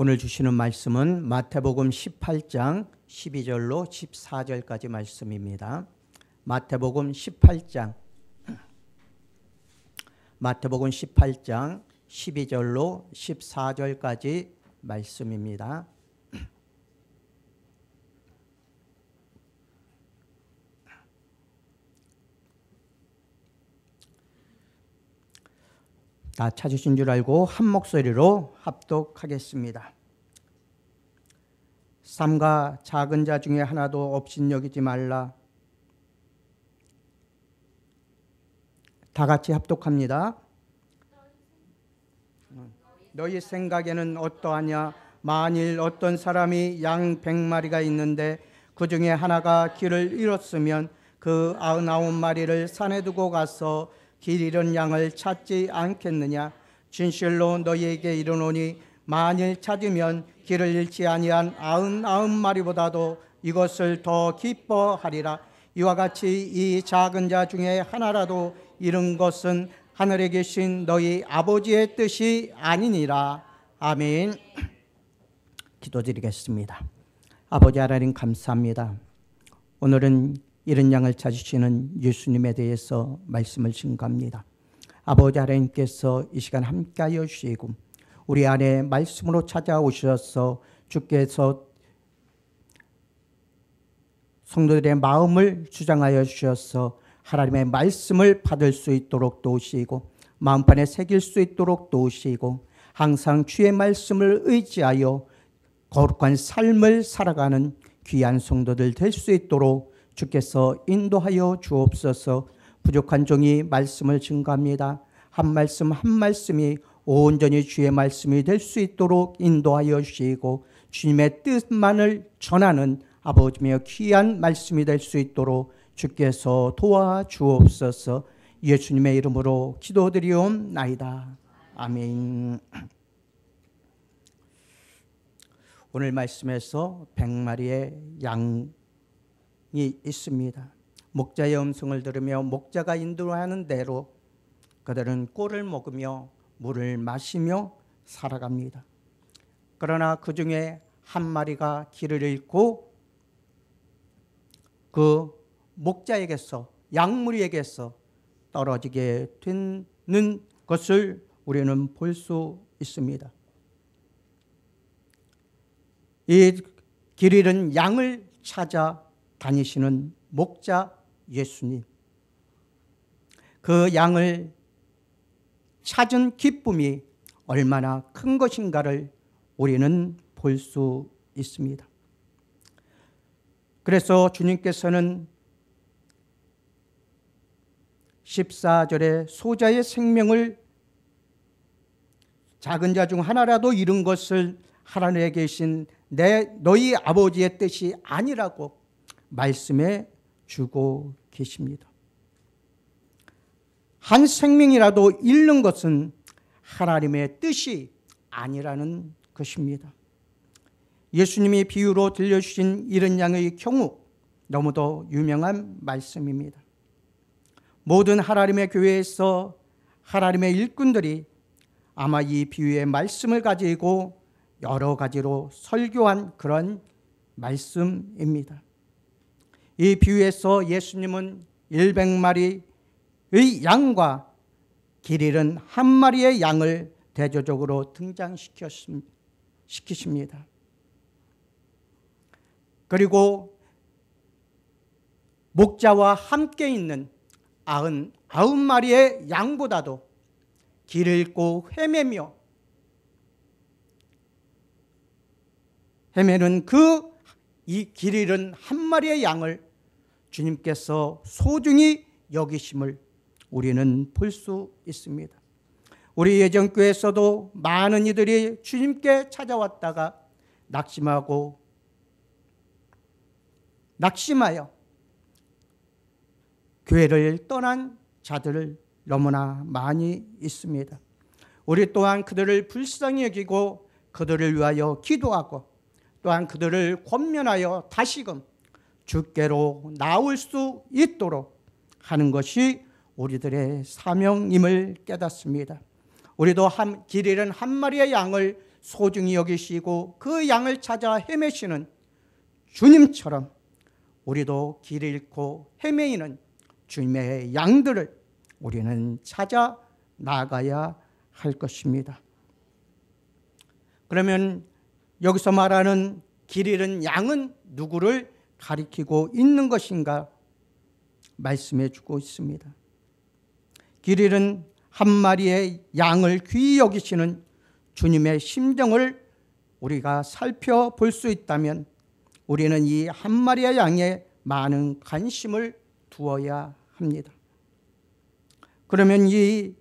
오늘 주시는 말씀은 마태복음 18장 12절로 14절까지 말씀입니다. 마태복음 18장 12절로 14절까지 말씀입니다. 다 찾으신 줄 알고 한 목소리로 합독하겠습니다. 삼가 작은 자 중에 하나도 업신여기지 말라. 다 같이 합독합니다. 너희 생각에는 어떠하냐? 만일 어떤 사람이 양 100마리가 있는데 그 중에 하나가 길을 잃었으면 그 99마리를 산에 두고 가서 길 잃은 양을 찾지 않겠느냐? 진실로 너희에게 이르노니 만일 찾으면 길을 잃지 아니한 99마리보다도 이것을 더 기뻐하리라. 이와 같이 이 작은 자 중에 하나라도 잃은 것은 하늘에 계신 너희 아버지의 뜻이 아니니라. 아멘. 기도드리겠습니다. 아버지 하나님 감사합니다. 오늘은 잃은 양을 찾으시는 예수님에 대해서 말씀을 증거합니다. 아버지 하나님께서 이 시간 함께하여 주시고 우리 안에 말씀으로 찾아오셔서 주께서 성도들의 마음을 주장하여 주셔서 하나님의 말씀을 받을 수 있도록 도우시고 마음판에 새길 수 있도록 도우시고 항상 주의 말씀을 의지하여 거룩한 삶을 살아가는 귀한 성도들 될 수 있도록 주께서 인도하여 주옵소서. 부족한 종이 말씀을 증거합니다. 한 말씀 한 말씀이 온전히 주의 말씀이 될 수 있도록 인도하여 주시고 주님의 뜻만을 전하는 아버지며 귀한 말씀이 될 수 있도록 주께서 도와주옵소서. 예수님의 이름으로 기도드리옵나이다. 아멘. 오늘 말씀에서 100마리의 양이 있습니다. 목자의 음성을 들으며 목자가 인도하는 대로 그들은 꿀을 먹으며 물을 마시며 살아갑니다. 그러나 그 중에 한 마리가 길을 잃고 그 목자에게서 양무리에게서 떨어지게 되는 것을 우리는 볼 수 있습니다. 이 길 잃은 양을 찾아 다니시는 목자 예수님, 그 양을 찾은 기쁨이 얼마나 큰 것인가를 우리는 볼 수 있습니다. 그래서 주님께서는 14절에 소자의 생명을 작은 자 중 하나라도 잃은 것을 하나님에 계신 너희 아버지의 뜻이 아니라고 말씀해 주고 계십니다. 한 생명이라도 잃는 것은 하나님의 뜻이 아니라는 것입니다. 예수님이 비유로 들려주신 잃은 양의 경우 너무도 유명한 말씀입니다. 모든 하나님의 교회에서 하나님의 일꾼들이 아마 이 비유의 말씀을 가지고 여러 가지로 설교한 그런 말씀입니다. 이 비유에서 예수님은 100마리의 양과 길 잃은 한 마리의 양을 대조적으로 등장시키십니다. 그리고 목자와 함께 있는 99마리의 양보다도 길을 잃고 헤매는 이 길 잃은 한 마리의 양을 주님께서 소중히 여기심을 우리는 볼 수 있습니다. 우리 예전교회에서도 많은 이들이 주님께 찾아왔다가 낙심하여 교회를 떠난 자들을 너무나 많이 있습니다. 우리 또한 그들을 불쌍히 여기고 그들을 위하여 기도하고 또한 그들을 권면하여 다시금 주께로 나올 수 있도록 하는 것이 우리들의 사명임을 깨닫습니다. 우리도 길 잃은 한 마리의 양을 소중히 여기시고 그 양을 찾아 헤매시는 주님처럼 우리도 길 잃고 헤매이는 주님의 양들을 우리는 찾아 나가야 할 것입니다. 그러면 여기서 말하는 길 잃은 양은 누구를 가리키고 있는 것인가 말씀해 주고 있습니다. 길 잃은 한 마리의 양을 귀히 여기시는 주님의 심정을 우리가 살펴볼 수 있다면 우리는 이 한 마리의 양에 많은 관심을 두어야 합니다. 그러면 이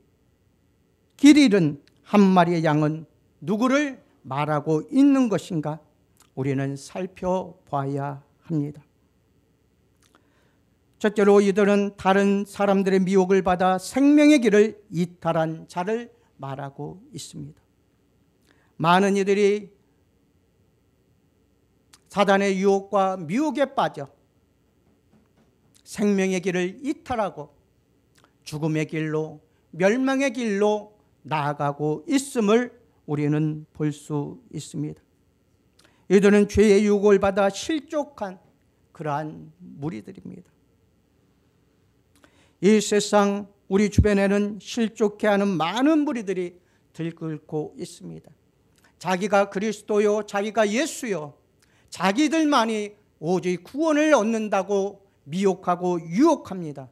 길 잃은 한 마리의 양은 누구를 말하고 있는 것인가 우리는 살펴봐야 합니다. 첫째로 이들은 다른 사람들의 미혹을 받아 생명의 길을 이탈한 자를 말하고 있습니다. 많은 이들이 사단의 유혹과 미혹에 빠져 생명의 길을 이탈하고 죽음의 길로, 멸망의 길로 나아가고 있음을 우리는 볼 수 있습니다. 이들은 죄의 유혹을 받아 실족한 그러한 무리들입니다. 이 세상 우리 주변에는 실족해하는 많은 무리들이 들끓고 있습니다. 자기가 그리스도요, 자기가 예수요, 자기들만이 오직 구원을 얻는다고 미혹하고 유혹합니다.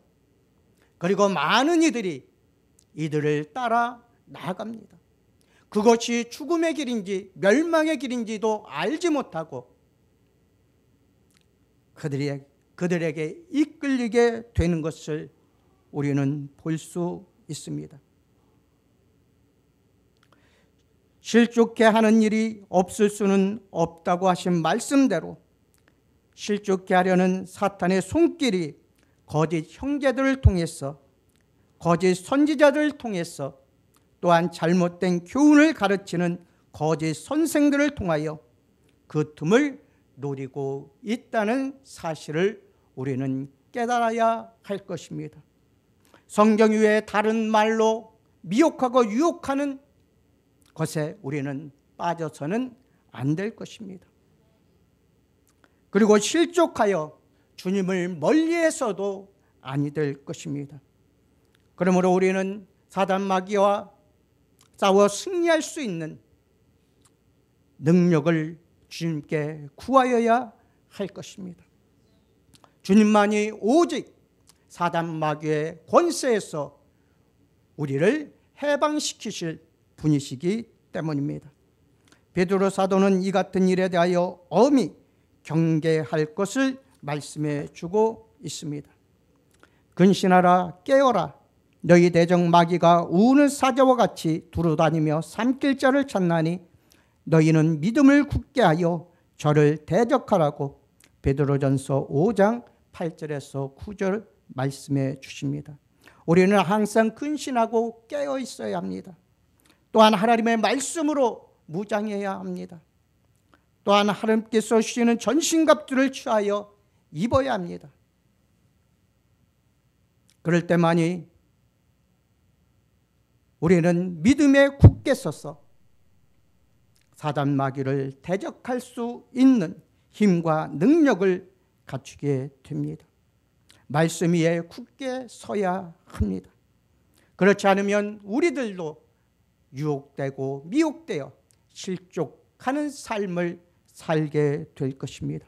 그리고 많은 이들이 이들을 따라 나아갑니다. 그것이 죽음의 길인지 멸망의 길인지도 알지 못하고 그들에게 이끌리게 되는 것을 우리는 볼 수 있습니다. 실족해 하는 일이 없을 수는 없다고 하신 말씀대로 실족해 하려는 사탄의 손길이 거짓 형제들을 통해서, 거짓 선지자들을 통해서, 또한 잘못된 교훈을 가르치는 거짓 선생들을 통하여 그 틈을 노리고 있다는 사실을 우리는 깨달아야 할 것입니다. 성경 외에 다른 말로 미혹하고 유혹하는 것에 우리는 빠져서는 안 될 것입니다. 그리고 실족하여 주님을 멀리해서도 아니 될 것입니다. 그러므로 우리는 사단 마귀와 싸워 승리할 수 있는 능력을 주님께 구하여야 할 것입니다. 주님만이 오직 사단 마귀의 권세에서 우리를 해방시키실 분이시기 때문입니다. 베드로 사도는 이 같은 일에 대하여 엄히 경계할 것을 말씀해 주고 있습니다. 근신하라, 깨어라. 너희 대적 마귀가 우는 사자와 같이 두루다니며 삼킬 자를 찾나니 너희는 믿음을 굳게 하여 저를 대적하라고 베드로전서 5장 8절에서 9절 말씀해 주십니다. 우리는 항상 근신하고 깨어 있어야 합니다. 또한 하나님의 말씀으로 무장해야 합니다. 또한 하나님께서 주시는 전신갑주를 취하여 입어야 합니다. 그럴 때만이 우리는 믿음에 굳게 서서 사단 마귀를 대적할 수 있는 힘과 능력을 갖추게 됩니다. 말씀 위에 굳게 서야 합니다. 그렇지 않으면 우리들도 유혹되고 미혹되어 실족하는 삶을 살게 될 것입니다.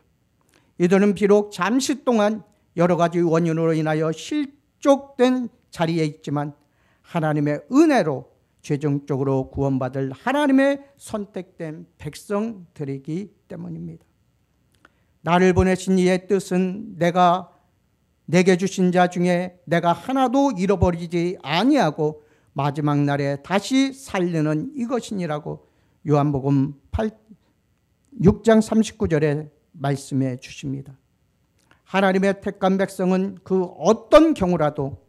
이들은 비록 잠시 동안 여러 가지 원인으로 인하여 실족된 자리에 있지만 하나님의 은혜로 최종적으로 구원받을 하나님의 선택된 백성들이기 때문입니다. 나를 보내신 이의 뜻은 내게 주신 자 중에 내가 하나도 잃어버리지 아니하고 마지막 날에 다시 살리는 이것이니라고 요한복음 6장 39절에 말씀해 주십니다. 하나님의 택한 백성은 그 어떤 경우라도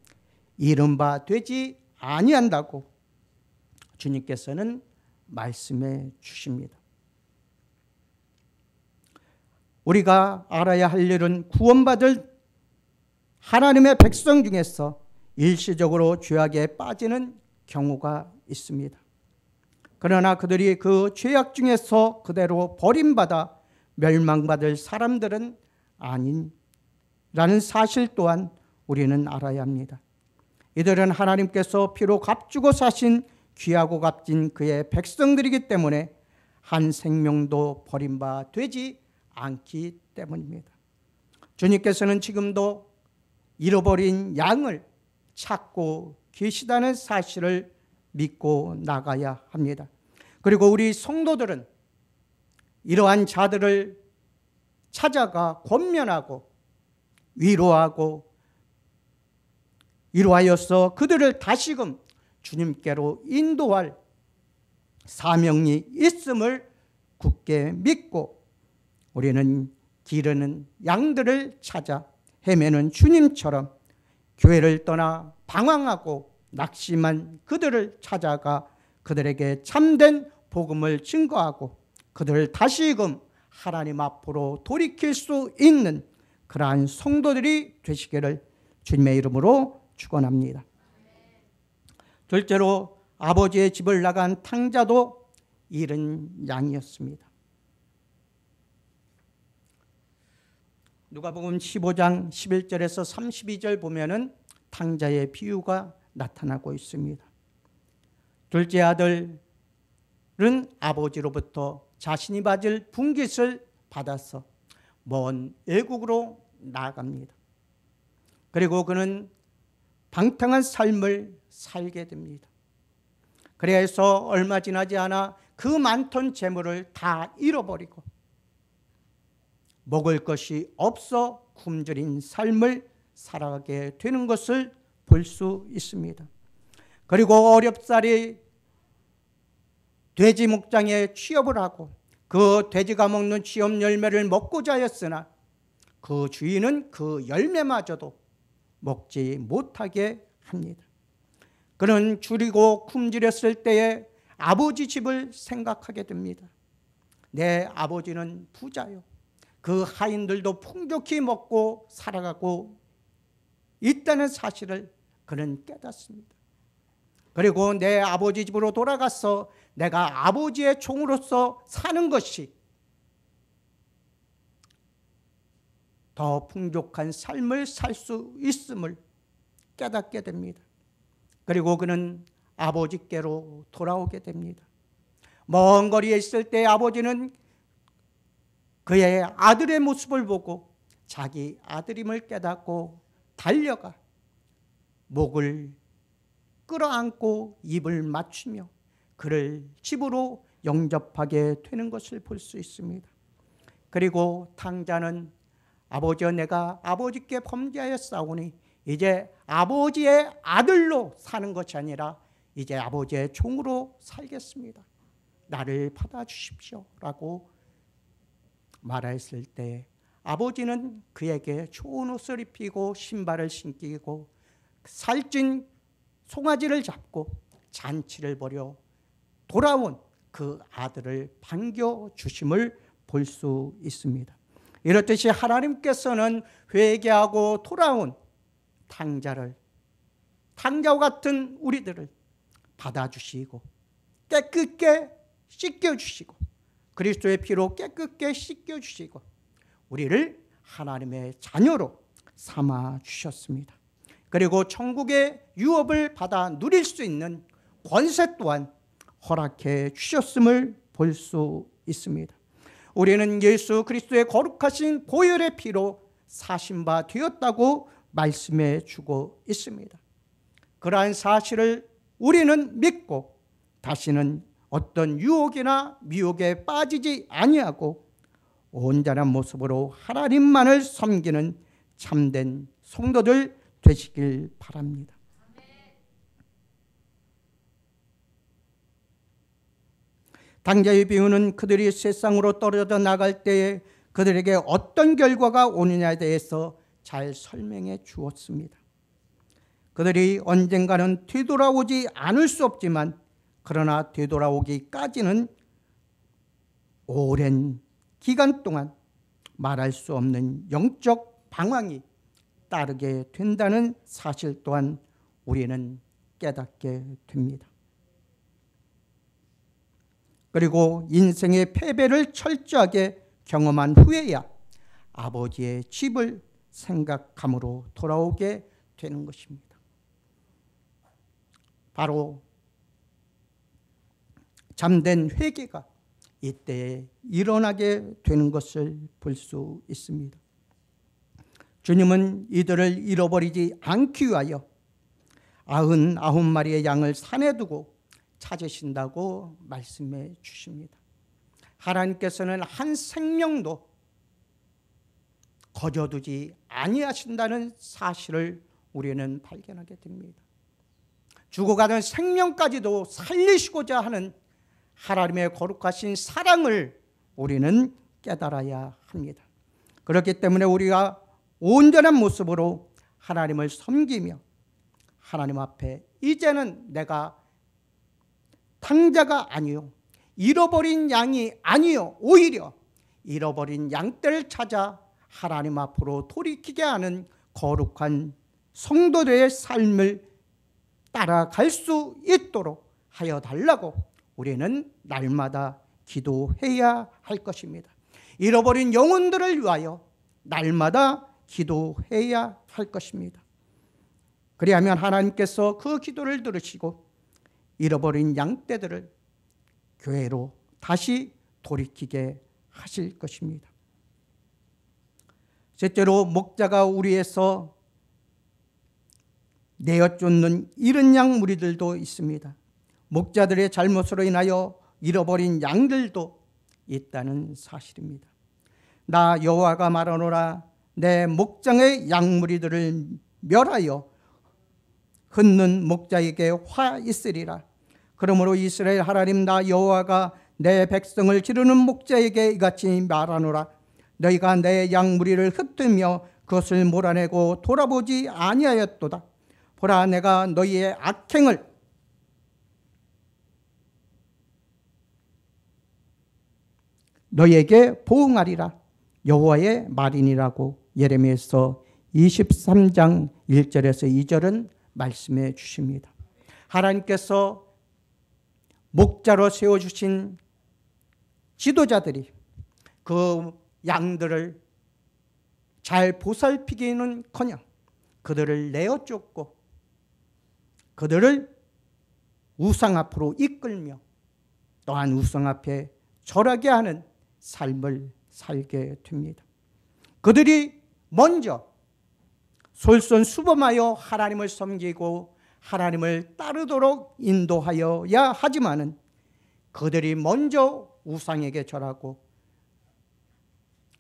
잃은 바 되지 아니한다고 주님께서는 말씀해 주십니다. 우리가 알아야 할 일은 구원받을 하나님의 백성 중에서 일시적으로 죄악에 빠지는 경우가 있습니다. 그러나 그들이 그 죄악 중에서 그대로 버림받아 멸망받을 사람들은 아닌라는 사실 또한 우리는 알아야 합니다. 이들은 하나님께서 피로 값주고 사신 귀하고 값진 그의 백성들이기 때문에 한 생명도 버림받아 되지 않기 때문입니다. 주님께서는 지금도 잃어버린 양을 찾고 계시다는 사실을 믿고 나가야 합니다. 그리고 우리 성도들은 이러한 자들을 찾아가 권면하고 위로하고 이로하여서 그들을 다시금 주님께로 인도할 사명이 있음을 굳게 믿고 우리는 기르는 양들을 찾아 헤매는 주님처럼 교회를 떠나 방황하고 낙심한 그들을 찾아가 그들에게 참된 복음을 증거하고 그들을 다시금 하나님 앞으로 돌이킬 수 있는 그러한 성도들이 되시기를 주님의 이름으로 축원합니다. 둘째로 아버지의 집을 나간 탕자도 잃은 양이었습니다. 누가복음 15장 11절에서 32절 보면은 탕자의 비유가 나타나고 있습니다. 둘째 아들은 아버지로부터 자신이 받을 분깃을 받아서 먼 외국으로 나아갑니다. 그리고 그는 방탕한 삶을 살게 됩니다. 그래서 얼마 지나지 않아 그 많던 재물을 다 잃어버리고 먹을 것이 없어 굶주린 삶을 살아가게 되는 것을 볼 수 있습니다. 그리고 어렵사리 돼지 목장에 취업을 하고 그 돼지가 먹는 취업 열매를 먹고자 했으나 그 주인은 그 열매마저도 먹지 못하게 합니다. 그는 줄이고 굶주렸을 때에 아버지 집을 생각하게 됩니다. 내 아버지는 부자요. 그 하인들도 풍족히 먹고 살아가고 있다는 사실을 그는 깨닫습니다. 그리고 내 아버지 집으로 돌아가서 내가 아버지의 종으로서 사는 것이 더 풍족한 삶을 살 수 있음을 깨닫게 됩니다. 그리고 그는 아버지께로 돌아오게 됩니다. 먼 거리에 있을 때 아버지는 그의 아들의 모습을 보고 자기 아들임을 깨닫고 달려가 목을 끌어안고 입을 맞추며 그를 집으로 영접하게 되는 것을 볼 수 있습니다. 그리고 탕자는 아버지여 내가 아버지께 범죄하였사오니 이제 아버지의 아들로 사는 것이 아니라 이제 아버지의 종으로 살겠습니다. 나를 받아주십시오 라고 말했을 때 아버지는 그에게 좋은 옷을 입히고 신발을 신기고 살찐 송아지를 잡고 잔치를 벌여 돌아온 그 아들을 반겨주심을 볼 수 있습니다. 이렇듯이 하나님께서는 회개하고 돌아온 탕자와 같은 우리들을 받아주시고 깨끗게 씻겨주시고 그리스도의 피로 깨끗게 씻겨주시고 우리를 하나님의 자녀로 삼아주셨습니다. 그리고 천국의 유업을 받아 누릴 수 있는 권세 또한 허락해 주셨음을 볼 수 있습니다. 우리는 예수 그리스도의 거룩하신 보혈의 피로 사신 바 되었다고 말씀해 주고 있습니다. 그러한 사실을 우리는 믿고 다시는 어떤 유혹이나 미혹에 빠지지 아니하고 온전한 모습으로 하나님만을 섬기는 참된 성도들 되시길 바랍니다. 탕자의 비유는 그들이 세상으로 떨어져 나갈 때에 그들에게 어떤 결과가 오느냐에 대해서 잘 설명해 주었습니다. 그들이 언젠가는 되돌아오지 않을 수 없지만 그러나 되돌아오기까지는 오랜 기간 동안 말할 수 없는 영적 방황이 따르게 된다는 사실 또한 우리는 깨닫게 됩니다. 그리고 인생의 패배를 철저하게 경험한 후에야 아버지의 집을 생각함으로 돌아오게 되는 것입니다. 바로 잠든 회개가 이때에 일어나게 되는 것을 볼 수 있습니다. 주님은 이들을 잃어버리지 않기 위하여 99마리의 양을 산에 두고 찾으신다고 말씀해 주십니다. 하나님께서는 한 생명도 거저두지 아니하신다는 사실을 우리는 발견하게 됩니다. 죽어가는 생명까지도 살리시고자 하는 하나님의 거룩하신 사랑을 우리는 깨달아야 합니다. 그렇기 때문에 우리가 온전한 모습으로 하나님을 섬기며 하나님 앞에 이제는 내가 탕자가 아니요 잃어버린 양이 아니요 오히려 잃어버린 양떼를 찾아 하나님 앞으로 돌이키게 하는 거룩한 성도들의 삶을 따라갈 수 있도록 하여 달라고 우리는 날마다 기도해야 할 것입니다. 잃어버린 영혼들을 위하여 날마다 기도해야 할 것입니다. 그리하면 하나님께서 그 기도를 들으시고 잃어버린 양떼들을 교회로 다시 돌이키게 하실 것입니다. 셋째로, 목자가 우리에서 내어 쫓는 잃은 양 무리들도 있습니다. 목자들의 잘못으로 인하여 잃어버린 양들도 있다는 사실입니다. 나 여호와가 말하노라, 내 목장의 양무리들을 멸하여 흩는 목자에게 화 있으리라. 그러므로 이스라엘 하나님 나 여호와가 내 백성을 기르는 목자에게 이같이 말하노라. 너희가 내 양무리를 흩으며 그것을 몰아내고 돌아보지 아니하였도다. 보라, 내가 너희의 악행을 너희에게 보응하리라. 여호와의 말이니라고 예레미야서 23장 1절에서 2절은 말씀해 주십니다. 하나님께서 목자로 세워주신 지도자들이 그 양들을 잘 보살피기는커녕 그들을 내어 쫓고 그들을 우상 앞으로 이끌며 또한 우상 앞에 절하게 하는 삶을 살게 됩니다. 그들이 먼저 솔선수범하여 하나님을 섬기고 하나님을 따르도록 인도하여야 하지만은 그들이 먼저 우상에게 절하고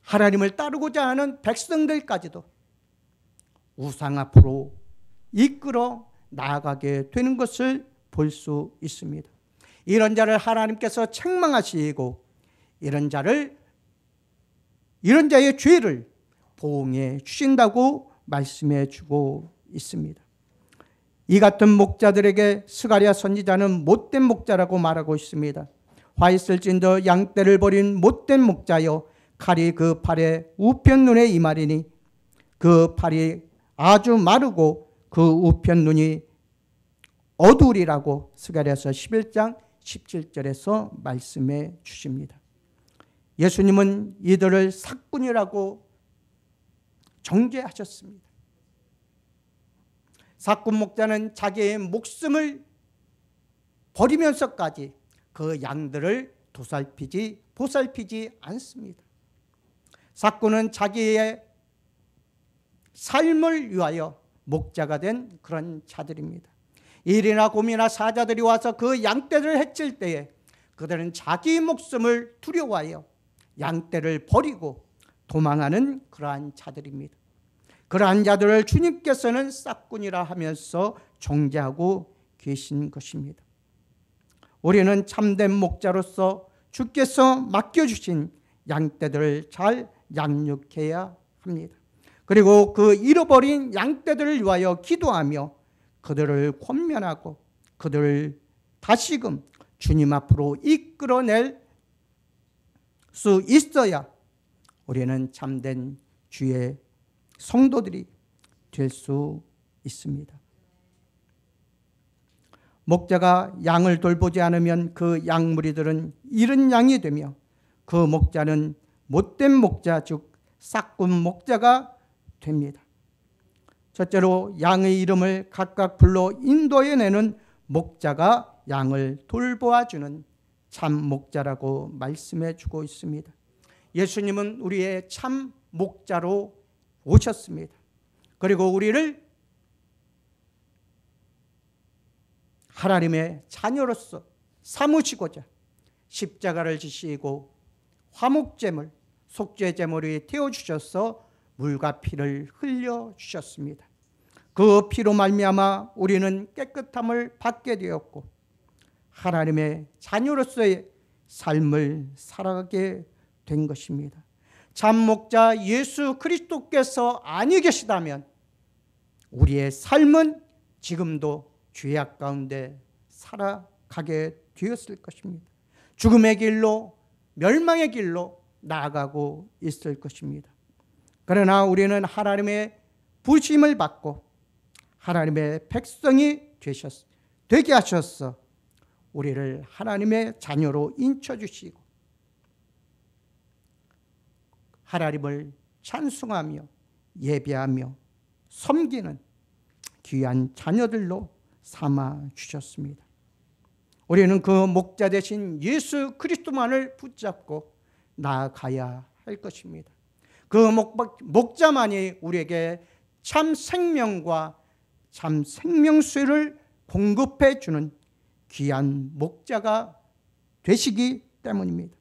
하나님을 따르고자 하는 백성들까지도 우상 앞으로 이끌어 나아가게 되는 것을 볼 수 있습니다. 이런 자를 하나님께서 책망하시고 이런 자의 죄를 보응해 주신다고 말씀해 주고 있습니다. 이 같은 목자들에게 스가랴 선지자는 못된 목자라고 말하고 있습니다. 화 있을진저 양떼를 버린 못된 목자여, 칼이 그 팔에 우편 눈에 임하리니 그 팔이 아주 마르고 그 우편 눈이 어두우리라고 스가랴서 11장 17절에서 말씀해 주십니다. 예수님은 이들을 삭군이라고 정죄하셨습니다. 삭군 목자는 자기의 목숨을 버리면서까지 그 양들을 보살피지 않습니다. 삭군은 자기의 삶을 위하여 목자가 된 그런 자들입니다. 일이나 곰이나 사자들이 와서 그 양떼를 해칠 때에 그들은 자기 목숨을 두려워하여 양떼를 버리고 도망하는 그러한 자들입니다. 그러한 자들을 주님께서는 싹군이라 하면서 정죄하고 계신 것입니다. 우리는 참된 목자로서 주께서 맡겨주신 양떼들을 잘 양육해야 합니다. 그리고 그 잃어버린 양떼들을 위하여 기도하며 그들을 권면하고 그들을 다시금 주님 앞으로 이끌어낼 수 있어야 우리는 참된 주의 성도들이 될 수 있습니다. 목자가 양을 돌보지 않으면 그 양무리들은 잃은 양이 되며 그 목자는 못된 목자, 즉 싹군 목자가 됩니다. 첫째로 양의 이름을 각각 불러 인도해내는 목자가 양을 돌보아주는 참 목자라고 말씀해 주고 있습니다. 예수님은 우리의 참 목자로 오셨습니다. 그리고 우리를 하나님의 자녀로서 삼으시고자 십자가를 지시고 화목제물, 속죄제물이 되어주셔서 물과 피를 흘려주셨습니다. 그 피로 말미암아 우리는 깨끗함을 받게 되었고 하나님의 자녀로서의 삶을 살아가게 된 것입니다. 참 목자 예수 그리스도께서 아니 계시다면 우리의 삶은 지금도 죄악 가운데 살아가게 되었을 것입니다. 죽음의 길로, 멸망의 길로 나아가고 있을 것입니다. 그러나 우리는 하나님의 부심을 받고 하나님의 백성이 되게 하셔서 우리를 하나님의 자녀로 인쳐주시고 하나님을 찬송하며 예배하며 섬기는 귀한 자녀들로 삼아주셨습니다. 우리는 그 목자 되신 예수 그리스도만을 붙잡고 나아가야 할 것입니다. 그 목자만이 우리에게 참 생명과 참 생명수를 공급해 주는 귀한 목자가 되시기 때문입니다.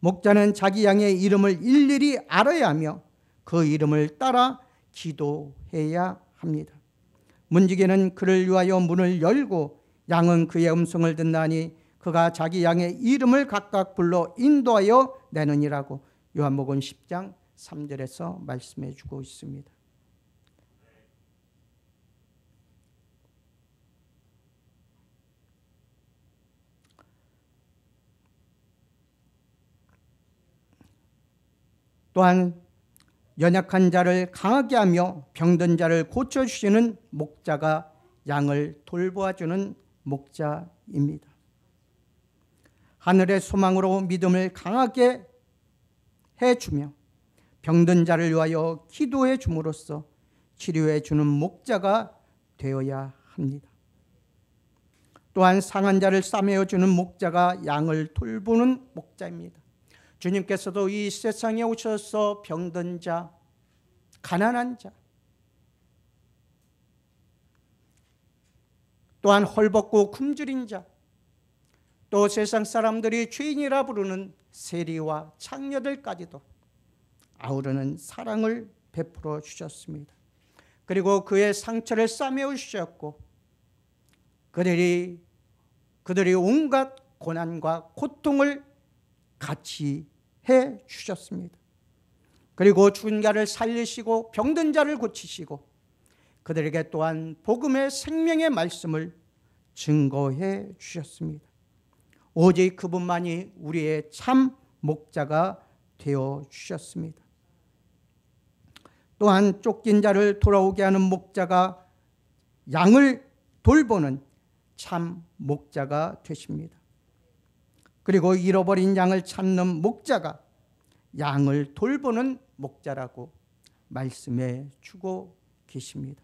목자는 자기 양의 이름을 일일이 알아야 하며 그 이름을 따라 기도해야 합니다. 문지기는 그를 위하여 문을 열고 양은 그의 음성을 듣나니 그가 자기 양의 이름을 각각 불러 인도하여 내느니라고 요한복음 10장 3절에서 말씀해 주고 있습니다. 또한 연약한 자를 강하게 하며 병든 자를 고쳐주시는 목자가 양을 돌보아주는 목자입니다. 하늘의 소망으로 믿음을 강하게 해주며 병든 자를 위하여 기도해 줌으로써 치료해 주는 목자가 되어야 합니다. 또한 상한 자를 싸매어 주는 목자가 양을 돌보는 목자입니다. 주님께서도 이 세상에 오셔서 병든 자, 가난한 자, 또한 헐벗고 굶주린 자, 또 세상 사람들이 죄인이라 부르는 세리와 창녀들까지도 아우르는 사랑을 베풀어 주셨습니다. 그리고 그의 상처를 싸매어 주셨고 그들이 온갖 고난과 고통을 같이 해 주셨습니다. 그리고 죽은 자를 살리시고 병든 자를 고치시고 그들에게 또한 복음의 생명의 말씀을 증거해 주셨습니다. 오직 그분만이 우리의 참 목자가 되어 주셨습니다. 또한 쫓긴 자를 돌아오게 하는 목자가 양을 돌보는 참 목자가 되십니다. 그리고 잃어버린 양을 찾는 목자가 양을 돌보는 목자라고 말씀해 주고 계십니다.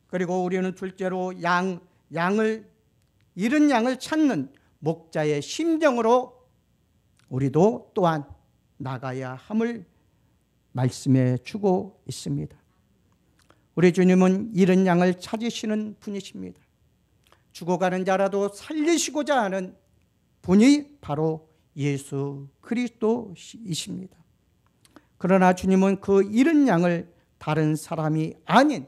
그리고 우리는 둘째로 잃은 양을 찾는 목자의 심정으로 우리도 또한 나가야 함을 말씀해 주고 있습니다. 우리 주님은 잃은 양을 찾으시는 분이십니다. 죽어가는 자라도 살리시고자 하는 분이 바로 예수 그리스도이십니다. 그러나 주님은 그 잃은 양을 다른 사람이 아닌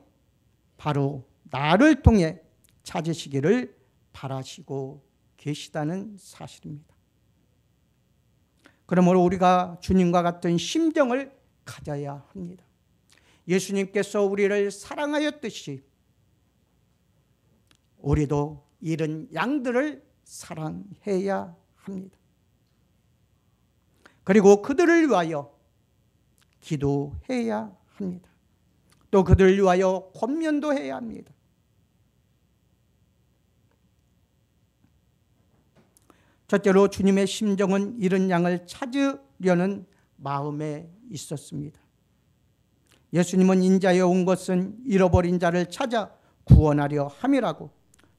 바로 나를 통해 찾으시기를 바라시고 계시다는 사실입니다. 그러므로 우리가 주님과 같은 심정을 가져야 합니다. 예수님께서 우리를 사랑하였듯이 우리도 잃은 양들을 사랑해야 합니다. 그리고 그들을 위하여 기도해야 합니다. 또 그들을 위하여 권면도 해야 합니다. 첫째로 주님의 심정은 잃은 양을 찾으려는 마음에 있었습니다. 예수님은 인자에 온 것은 잃어버린 자를 찾아 구원하려 함이라고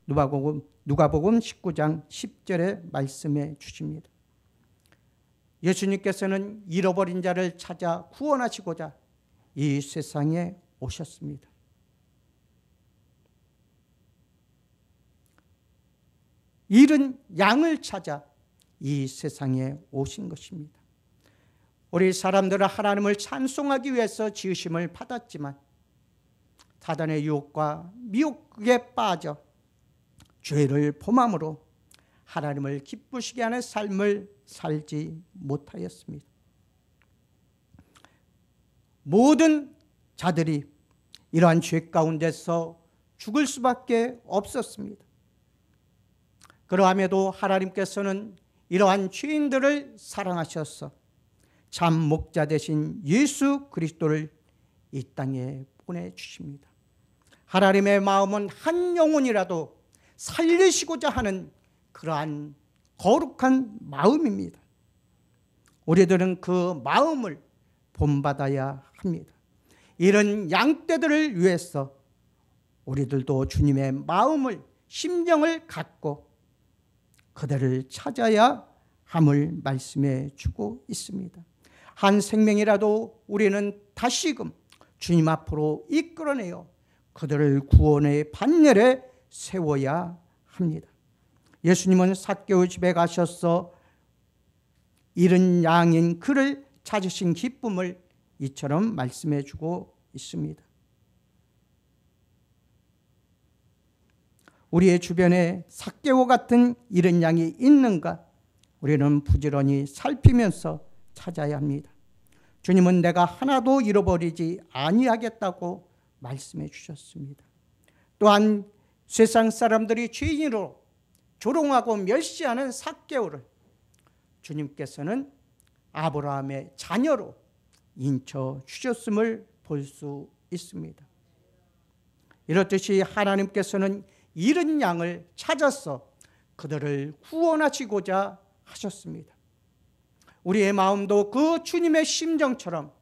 누가복음 19장 10절에 말씀해 주십니다. 예수님께서는 잃어버린 자를 찾아 구원하시고자 이 세상에 오셨습니다. 잃은 양을 찾아 이 세상에 오신 것입니다. 우리 사람들은 하나님을 찬송하기 위해서 지으심을 받았지만 사단의 유혹과 미혹에 빠져 죄를 범함으로 하나님을 기쁘시게 하는 삶을 살지 못하였습니다. 모든 자들이 이러한 죄 가운데서 죽을 수밖에 없었습니다. 그러함에도 하나님께서는 이러한 죄인들을 사랑하셔서 참 목자 되신 예수 그리스도를 이 땅에 보내주십니다. 하나님의 마음은 한 영혼이라도 살리시고자 하는 그러한 거룩한 마음입니다. 우리들은 그 마음을 본받아야 합니다. 이런 양떼들을 위해서 우리들도 주님의 마음을, 심정을 갖고 그들을 찾아야 함을 말씀해 주고 있습니다. 한 생명이라도 우리는 다시금 주님 앞으로 이끌어내어 그들을 구원의 반열에 세워야 합니다. 예수님은 삭개오 집에 가셔서 잃은 양인 그를 찾으신 기쁨을 이처럼 말씀해 주고 있습니다. 우리의 주변에 삭개오 같은 잃은 양이 있는가 우리는 부지런히 살피면서 찾아야 합니다. 주님은 내가 하나도 잃어버리지 아니하겠다고 말씀해 주셨습니다. 또한 세상 사람들이 죄인으로 조롱하고 멸시하는 삭개오를 주님께서는 아브라함의 자녀로 인쳐 주셨음을 볼 수 있습니다. 이렇듯이 하나님께서는 잃은 양을 찾아서 그들을 구원하시고자 하셨습니다. 우리의 마음도 그 주님의 심정처럼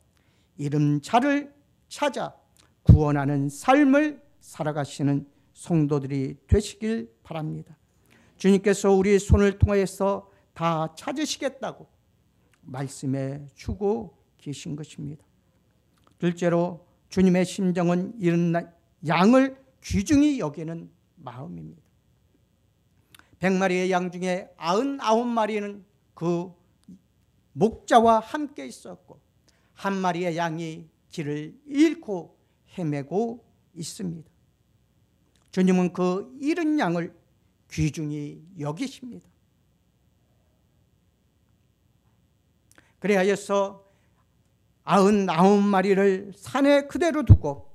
잃은 자를 찾아 구원하는 삶을 살아가시는 성도들이 되시길 바랍니다. 주님께서 우리의 손을 통해서 다 찾으시겠다고 말씀해 주고 계신 것입니다. 둘째로 주님의 심정은 잃은 양을 귀중히 여기는 마음입니다. 100마리의 양 중에 99마리는 그 목자와 함께 있었고 한 마리의 양이 길을 잃고 헤매고 있습니다. 주님은 그 잃은 양을 귀중히 여기십니다. 그래야여서 99마리를 산에 그대로 두고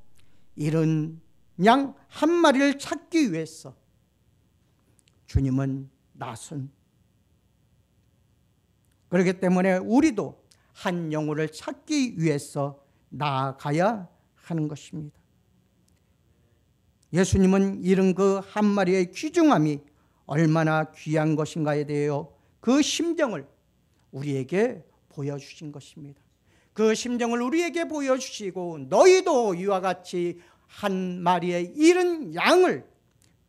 잃은 양 한 마리를 찾기 위해서 주님은 나선. 그렇기 때문에 우리도 한 영혼을 찾기 위해서 나아가야 하는 것입니다. 예수님은 잃은 그 한 마리의 귀중함이 얼마나 귀한 것인가에 대하여 그 심정을 우리에게 보여주신 것입니다. 그 심정을 우리에게 보여주시고 너희도 이와 같이 한 마리의 잃은 양을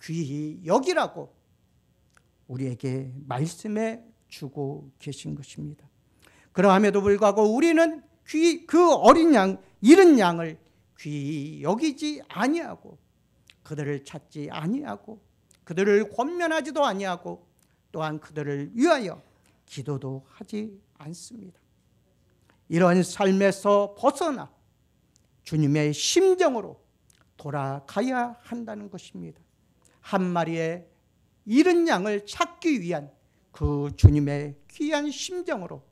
귀히 여기라고 우리에게 말씀해 주고 계신 것입니다. 그러함에도 불구하고 우리는 그 어린 양, 잃은 양을 귀히 여기지 아니하고 그들을 찾지 아니하고 그들을 권면하지도 아니하고 또한 그들을 위하여 기도도 하지 않습니다. 이런 삶에서 벗어나 주님의 심정으로 돌아가야 한다는 것입니다. 한 마리의 잃은 양을 찾기 위한 그 주님의 귀한 심정으로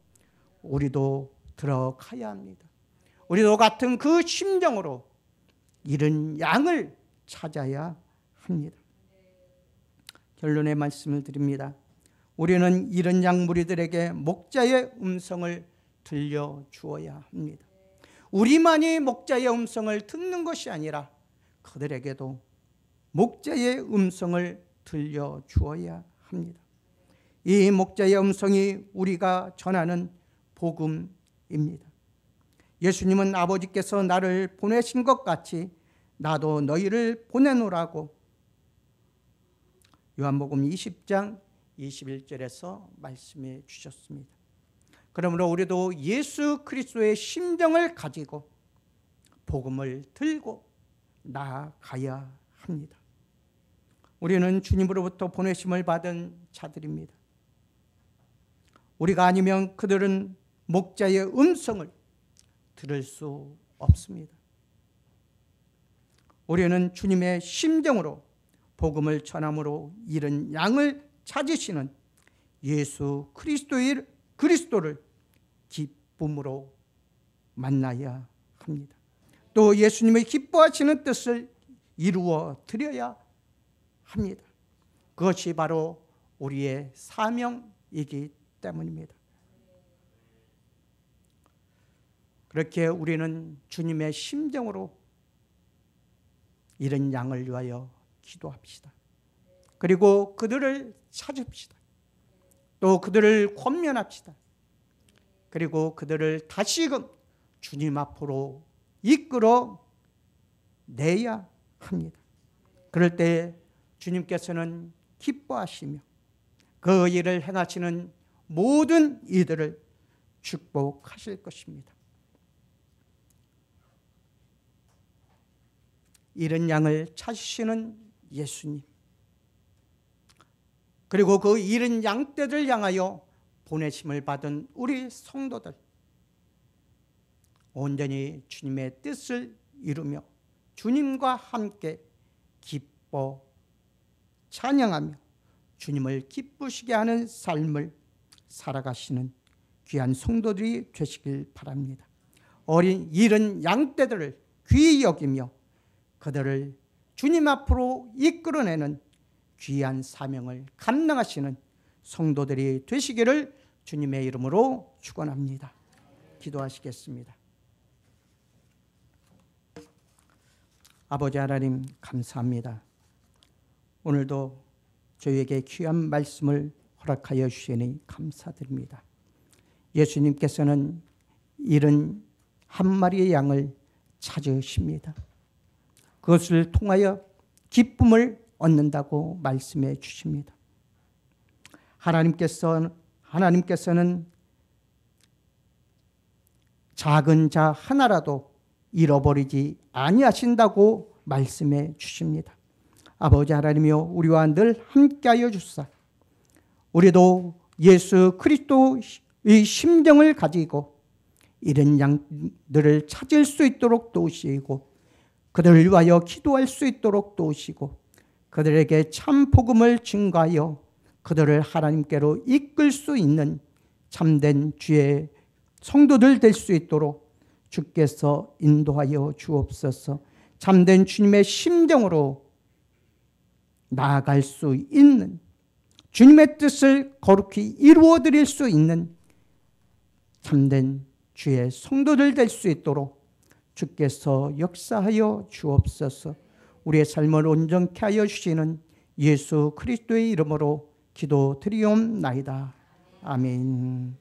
우리도 들어가야 합니다. 우리도 같은 그 심정으로 잃은 양을 찾아야 합니다. 결론의 말씀을 드립니다. 우리는 잃은 양 무리들에게 목자의 음성을 들려주어야 합니다. 우리만이 목자의 음성을 듣는 것이 아니라 그들에게도 목자의 음성을 들려주어야 합니다. 이 목자의 음성이 우리가 전하는 복음입니다. 예수님은 아버지께서 나를 보내신 것 같이 나도 너희를 보내노라고 요한복음 20장 21절에서 말씀해 주셨습니다. 그러므로 우리도 예수 그리스도의 심정을 가지고 복음을 들고 나아가야 합니다. 우리는 주님으로부터 보내심을 받은 자들입니다. 우리가 아니면 그들은 목자의 음성을 들을 수 없습니다. 우리는 주님의 심정으로 복음을 전함으로 잃은 양을 찾으시는 예수 그리스도를 기쁨으로 만나야 합니다. 또 예수님의 기뻐하시는 뜻을 이루어 드려야 합니다. 그것이 바로 우리의 사명이기 때문입니다. 그렇게 우리는 주님의 심정으로 잃은 양을 위하여 기도합시다. 그리고 그들을 찾읍시다. 또 그들을 권면합시다. 그리고 그들을 다시금 주님 앞으로 이끌어 내야 합니다. 그럴 때 주님께서는 기뻐하시며 그 일을 행하시는 모든 이들을 축복하실 것입니다. 잃은 양을 찾으시는 예수님, 그리고 그 잃은 양떼들 향하여 보내심을 받은 우리 성도들, 온전히 주님의 뜻을 이루며 주님과 함께 기뻐 찬양하며 주님을 기쁘시게 하는 삶을 살아가시는 귀한 성도들이 되시길 바랍니다. 어린 잃은 양떼들을 귀히 여기며 그들을 주님 앞으로 이끌어내는 귀한 사명을 감당하시는 성도들이 되시기를 주님의 이름으로 축원합니다. 기도하시겠습니다. 아버지 하나님 감사합니다. 오늘도 저희에게 귀한 말씀을 허락하여 주시니 감사드립니다. 예수님께서는 잃은 한 마리의 양을 찾으십니다. 그것을 통하여 기쁨을 얻는다고 말씀해 주십니다. 하나님께서는 작은 자 하나라도 잃어버리지 아니하신다고 말씀해 주십니다. 아버지 하나님이여, 우리와 늘 함께하여 주사 우리도 예수 그리스도의 심정을 가지고 잃은 양들을 찾을 수 있도록 도우시고 그들을 위하여 기도할 수 있도록 도우시고 그들에게 참 복음을 증거하여 그들을 하나님께로 이끌 수 있는 참된 주의 성도들 될 수 있도록 주께서 인도하여 주옵소서. 참된 주님의 심정으로 나아갈 수 있는, 주님의 뜻을 거룩히 이루어 드릴 수 있는 참된 주의 성도들 될 수 있도록 주께서 역사하여 주옵소서. 우리의 삶을 온전케 하여 주시는 예수 그리스도의 이름으로 기도드리옵나이다. 아멘.